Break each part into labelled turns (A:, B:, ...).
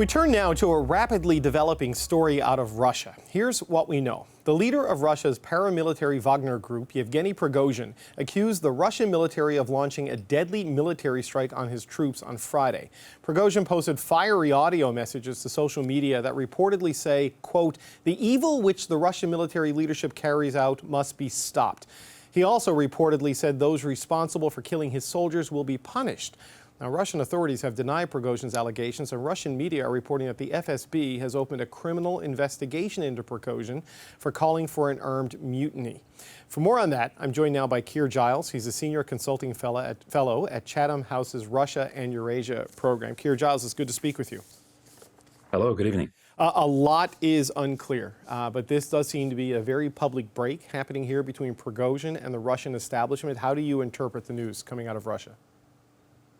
A: We turn now to a rapidly developing story out of Russia. Here's what we know. The leader of Russia's paramilitary Wagner group, Yevgeny Prigozhin, accused the Russian military of launching a deadly military strike on his troops on Friday. Prigozhin posted fiery audio messages to social media that reportedly say, quote, "The evil which the Russian military leadership carries out must be stopped." He also reportedly said those responsible for killing his soldiers will be punished. Now, Russian authorities have denied Prigozhin's allegations, and Russian media are reporting that the FSB has opened a criminal investigation into Prigozhin for calling for an armed mutiny. For more on that, I'm joined now by Keir Giles. He's a senior consulting fellow at Chatham House's Russia and Eurasia program. Keir Giles, it's good to speak with you.
B: Hello, good evening.
A: A lot is unclear, but this does seem to be a very public break happening here between Prigozhin and the Russian establishment. How do you interpret the news coming out of Russia?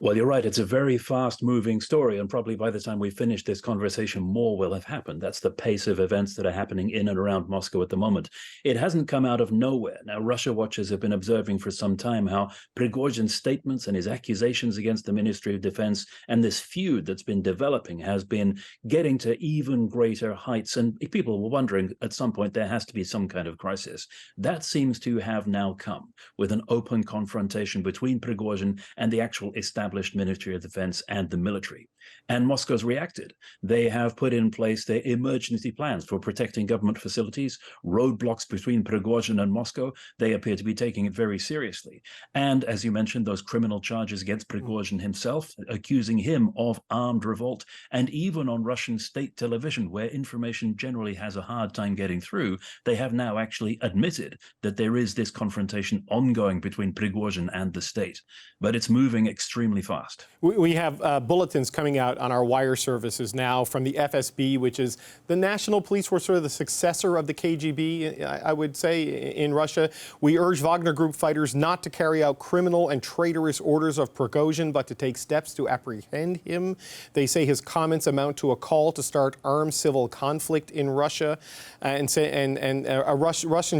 B: Well, you're right. It's a very fast-moving story, and probably by the time we finish this conversation, more will have happened. That's the pace of events that are happening in and around Moscow at the moment. It hasn't come out of nowhere. Now, Russia watchers have been observing for some time how Prigozhin's statements and his accusations against the Ministry of Defense and this feud that's been developing has been getting to even greater heights. And people were wondering at some point there has to be some kind of crisis. That seems to have now come with an open confrontation between Prigozhin and the actual establishment Ministry of Defense and the military. And Moscow's reacted. They have put in place their emergency plans for protecting government facilities, roadblocks between Prigozhin and Moscow. They appear to be taking it very seriously. And as you mentioned, those criminal charges against Prigozhin himself, accusing him of armed revolt. And even on Russian state television, where information generally has a hard time getting through, they have now actually admitted that there is this confrontation ongoing between Prigozhin and the state. But it's moving extremely fast.
A: We have bulletins coming out on our wire services now from the FSB, which is the national police force, sort of the successor of the KGB, I would say, in Russia. We urge Wagner Group fighters not to carry out criminal and traitorous orders of Prigozhin, but to take steps to apprehend him. They say his comments amount to a call to start armed civil conflict in Russia. Russian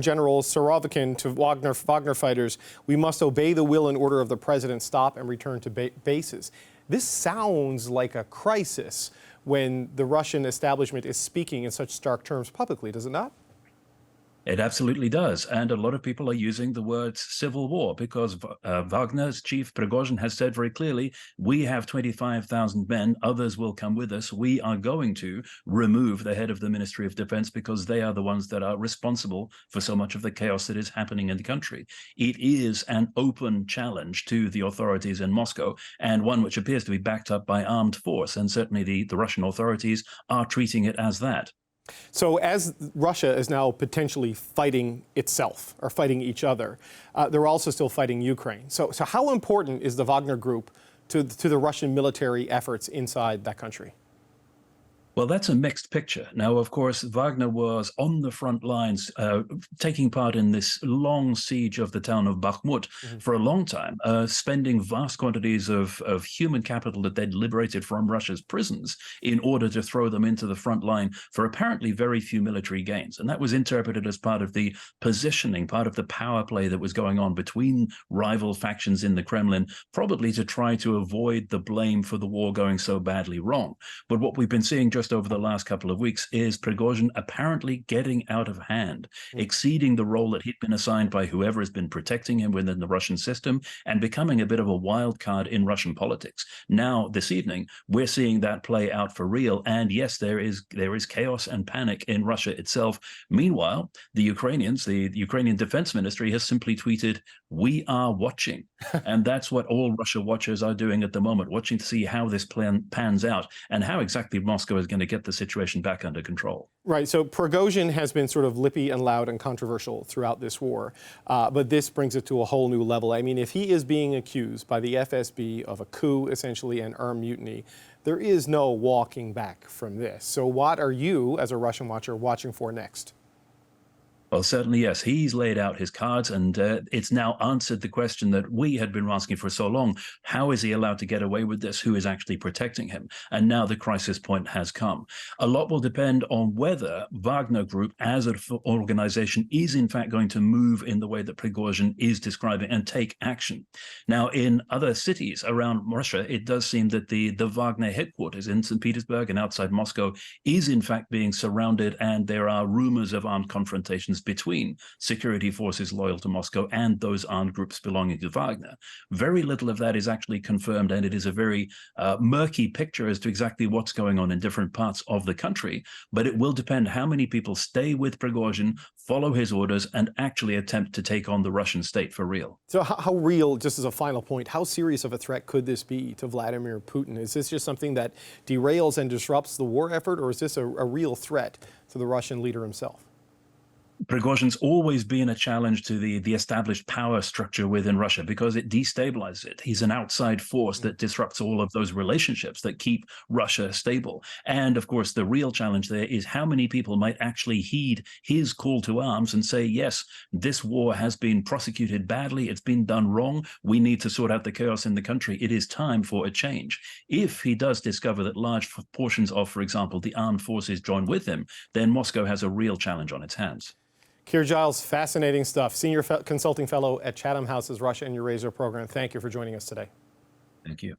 A: General Surovikin to Wagner fighters, "We must obey the will and order of the president, stop and return to bases." This sounds like a crisis when the Russian establishment is speaking in such stark terms publicly, does it not?
B: It absolutely does. And a lot of people are using the words civil war because Wagner's chief Prigozhin has said very clearly, we have 25,000 men, others will come with us. We are going to remove the head of the Ministry of Defense because they are the ones that are responsible for so much of the chaos that is happening in the country. It is an open challenge to the authorities in Moscow, and one which appears to be backed up by armed force. And certainly the Russian authorities are treating it as that.
A: So as Russia is now potentially fighting itself or fighting each other, they're also still fighting Ukraine. So how important is the Wagner Group to the Russian military efforts inside that country?
B: Well, that's a mixed picture. Now, of course, Wagner was on the front lines, taking part in this long siege of the town of Bakhmut for a long time, spending vast quantities of human capital that they'd liberated from Russia's prisons in order to throw them into the front line for apparently very few military gains. And that was interpreted as part of the positioning, part of the power play that was going on between rival factions in the Kremlin, probably to try to avoid the blame for the war going so badly wrong. But what we've been seeing just over the last couple of weeks is Prigozhin apparently getting out of hand, exceeding the role that he'd been assigned by whoever has been protecting him within the Russian system, and becoming a bit of a wild card in Russian politics. Now, this evening, we're seeing that play out for real. And yes, there is chaos and panic in Russia itself. Meanwhile, the Ukrainian Defense Ministry has simply tweeted, "We are watching." And that's what all Russia watchers are doing at the moment, watching to see how this plan pans out and how exactly Moscow is going to get the situation back under control.
A: Right. So Prigozhin has been sort of lippy and loud and controversial throughout this war, but this brings it to a whole new level. I mean, if he is being accused by the FSB of a coup, essentially, and armed mutiny, there is no walking back from this. So what are you, as a Russian watcher, watching for next?
B: Well, certainly, yes. He's laid out his cards, and it's now answered the question that we had been asking for so long. How is he allowed to get away with this? Who is actually protecting him? And now the crisis point has come. A lot will depend on whether Wagner Group, as an organization, is in fact going to move in the way that Prigozhin is describing and take action. Now, in other cities around Russia, it does seem that the Wagner headquarters in St. Petersburg and outside Moscow is in fact being surrounded, and there are rumors of armed confrontations between security forces loyal to Moscow and those armed groups belonging to Wagner. Very little of that is actually confirmed, and it is a very murky picture as to exactly what's going on in different parts of the country. But it will depend how many people stay with Prigozhin, follow his orders, and actually attempt to take on the Russian state for real.
A: So how real, just as a final point, how serious of a threat could this be to Vladimir Putin? Is this just something that derails and disrupts the war effort, or is this a real threat to the Russian leader himself?
B: Prigozhin's always been a challenge to the established power structure within Russia because it destabilizes it. He's an outside force that disrupts all of those relationships that keep Russia stable. And of course, the real challenge there is how many people might actually heed his call to arms and say, yes, this war has been prosecuted badly. It's been done wrong. We need to sort out the chaos in the country. It is time for a change. If he does discover that large portions of, for example, the armed forces join with him, then Moscow has a real challenge on its hands.
A: Keir Giles, fascinating stuff. Senior consulting fellow at Chatham House's Russia and Eurasia program. Thank you for joining us today.
B: Thank you.